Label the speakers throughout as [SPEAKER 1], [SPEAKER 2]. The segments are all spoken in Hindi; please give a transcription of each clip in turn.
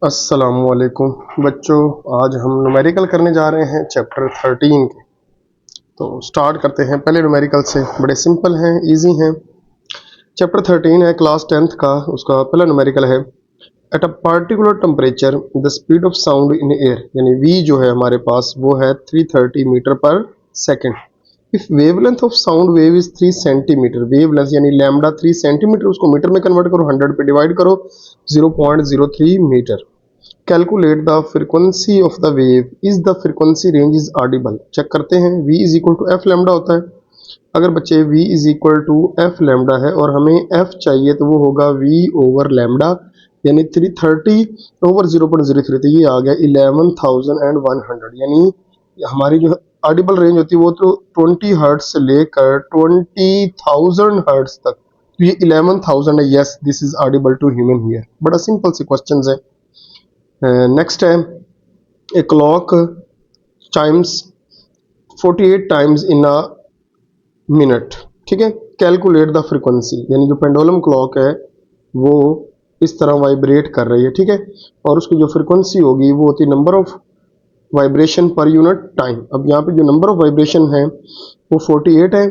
[SPEAKER 1] अस्सलामुअलैकुम बच्चों, आज हम न्यूमेरिकल करने जा रहे हैं चैप्टर 13 के। तो स्टार्ट करते हैं पहले न्यूमेरिकल से। बड़े सिंपल हैं, इजी हैं। चैप्टर 13 है क्लास 10th का, उसका पहला न्यूमेरिकल है। At a particular temperature the speed of sound in air, यानी v जो है हमारे पास वो है 330 मीटर पर second. If wavelength of sound wave is 3 centimetre, wavelength यानी लैम्डा 3 सेंटीमीटर, उसको मीटर में कन्वर्ट करो, 100 पे डिवाइड करो, 0.03 metre. Calculate the frequency of the wave is the frequency range is audible. Check करते हैं। v is equal to f lambda होता है। अगर बच्चे v is equal to f lambda है और हमें f चाहिए तो वो होगा v ओवर लैम्डा, यानी 330 ओवर 0.03, तो ये आ गया 11,100। यानी हमारी जो ऑडिबल रेंज होती है वो तो 20 हर्ट्ज से लेकर 20,000 हर्ट्ज तक, तो ये 11,000 है। Yes, this is audible to human here. बड़ा सिंपल से क्वेश्चन है। नेक्स्ट है, a clock times 48 times in a minute. ठीक है, कैलकुलेट द फ्रिक्वेंसी, यानी जो पेंडुलम क्लॉक है वो इस तरह वाइब्रेट कर रही है। ठीक है, और उसकी जो फ्रिक्वेंसी होगी वो होती है number of vibration per unit time. अब यहाँ पे जो नंबर ऑफ वाइब्रेशन है वो 48 है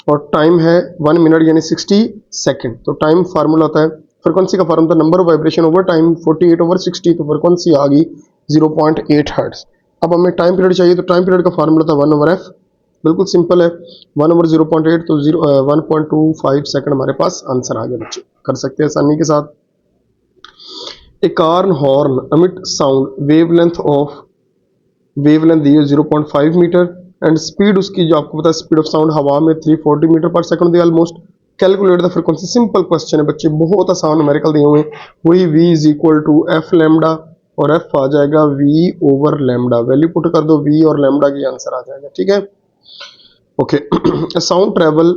[SPEAKER 1] और टाइम है 1 मिनट यानी 60 सेकेंड। तो टाइम फार्मूला होता है, फ्रिक्वेंसी का formula number of vibration over time 48 over 60, तो फ्रिक्वेंसी आ गई 0.8 हर्ट्ज। अब हमें टाइम पीरियड चाहिए, तो टाइम पीरियड का फार्मूला था 1 ओवर एफ। बिल्कुल सिंपल है, 1 ओवर 0.8 तो 1.25 सेकंड हमारे पास आंसर आ गया। बच्चे कर सकते हैं आसानी के साथ। ए कार हॉर्न अमिट साउंड वेवलेंथ दी है 0.5 मीटर एंड स्पीड उसकी जो आपको पता है स्पीड ऑफ साउंड हवा में 340 metre per second the almost. Calculate the frequency. Simple question है बच्चे, बहुत आसान न्यूमेरिकल दिए हुए हैं। वही v is equal to f lambda और f आ जाएगा v over lambda. Value put कर दो v और लैम्डा की, आंसर आ जाएगा। ठीक है, okay. Sound travel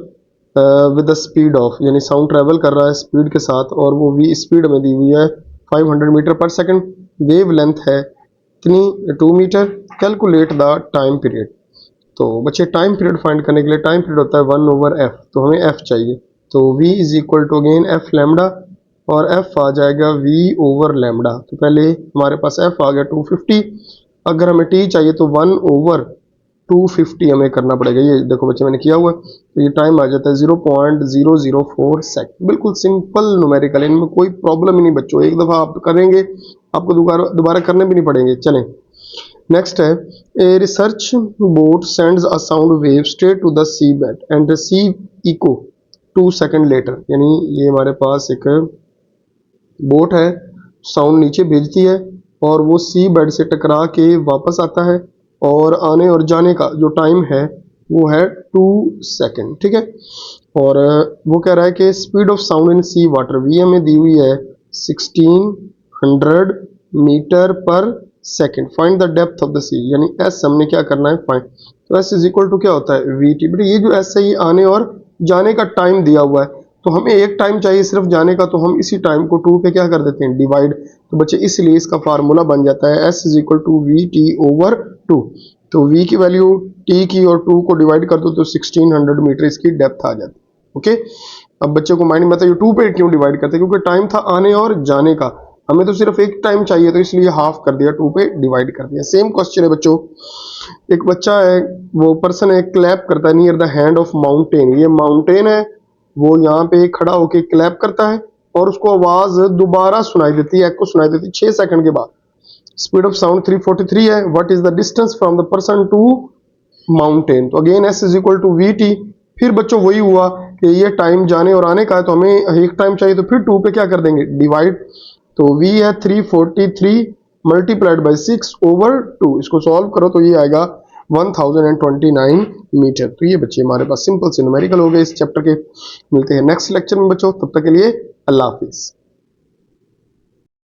[SPEAKER 1] with the speed of, यानी साउंड ट्रेवल कर रहा है स्पीड के साथ और वो v स्पीड में दी हुई है 500 metre per second. Wave length है इतनी 2 metre. Calculate the time period. तो बच्चे टाइम पीरियड फाइंड करने के लिए टाइम पीरियड होता है 1 ओवर एफ, तो हमें एफ चाहिए। तो v is equal to again f lambda और f आ जाएगा v ओवर लैम्डा। तो पहले हमारे पास f आ गया 250। अगर हमें t चाहिए तो 1 ओवर 250 हमें करना पड़ेगा। ये देखो बच्चे मैंने किया हुआ, तो ये टाइम आ जाता है 0.004 सेकंड। बिल्कुल सिंपल न्यूमेरिकल, इनमें कोई प्रॉब्लम ही नहीं बच्चों। एक दफ़ा आप करेंगे आपको दोबारा करने भी नहीं पड़ेंगे। चलें, नेक्स्ट है, a research boat sends a sound wave straight to the sea bed and receive echo 2 second later. यानी ये हमारे पास एक बोट है, साउंड नीचे भेजती है और वो सी बेड से टकरा के वापस आता है और आने और जाने का जो टाइम है वो है 2 सेकंड। ठीक है, और वो कह रहा है कि speed of sound in sea water v हमें दी हुई है 1600 metre per second. Find the depth of the sea, यानी एस हमने क्या करना है फाइंड। तो एस इज इक्वल टू क्या होता है वी टी। बेटे ये जो एस है ये आने और जाने का टाइम दिया हुआ है, तो हमें एक टाइम चाहिए सिर्फ जाने का, तो हम इसी टाइम को 2 पे क्या कर देते हैं डिवाइड। तो बच्चे इसलिए इसका फार्मूला बन जाता है s is equal to we t over 2। तो v की वैल्यू t की और 2 को डिवाइड कर दो तो 1600 मीटर इसकी डेप्थ आ जाती है। ओके, अब बच्चे को माइंड में बताइए 2 पे क्यों डिवाइड करते हैं, क्योंकि टाइम था आने और जाने का, हमें तो सिर्फ एक टाइम चाहिए तो इसलिए हाफ कर दिया, 2 पे डिवाइड कर दिया। सेम क्वेश्चन है बच्चों, एक बच्चा है, वो पर्सन है, क्लैप करता है near the hand of mountain. ये माउंटेन है, वो यहाँ पे खड़ा होके क्लैप करता है और उसको आवाज दोबारा सुनाई देती है, एक्को सुनाई देती है 6 सेकंड के बाद। स्पीड ऑफ साउंड 343 है। What is the distance from the person to mountain. तो again S is equal to we T. फिर बच्चों वही हुआ कि ये टाइम जाने और आने का है, तो हमें एक टाइम चाहिए तो फिर 2 पे क्या कर देंगे डिवाइड। तो v है 343 मल्टीप्लाइड बाई 6 ओवर 2। इसको सॉल्व करो तो ये आएगा 1029 मीटर। तो ये बच्चे हमारे पास सिंपल से न्यूमेरिकल हो गए इस चैप्टर के। मिलते हैं नेक्स्ट लेक्चर में बच्चों, तब तक के लिए अल्लाह हाफिज।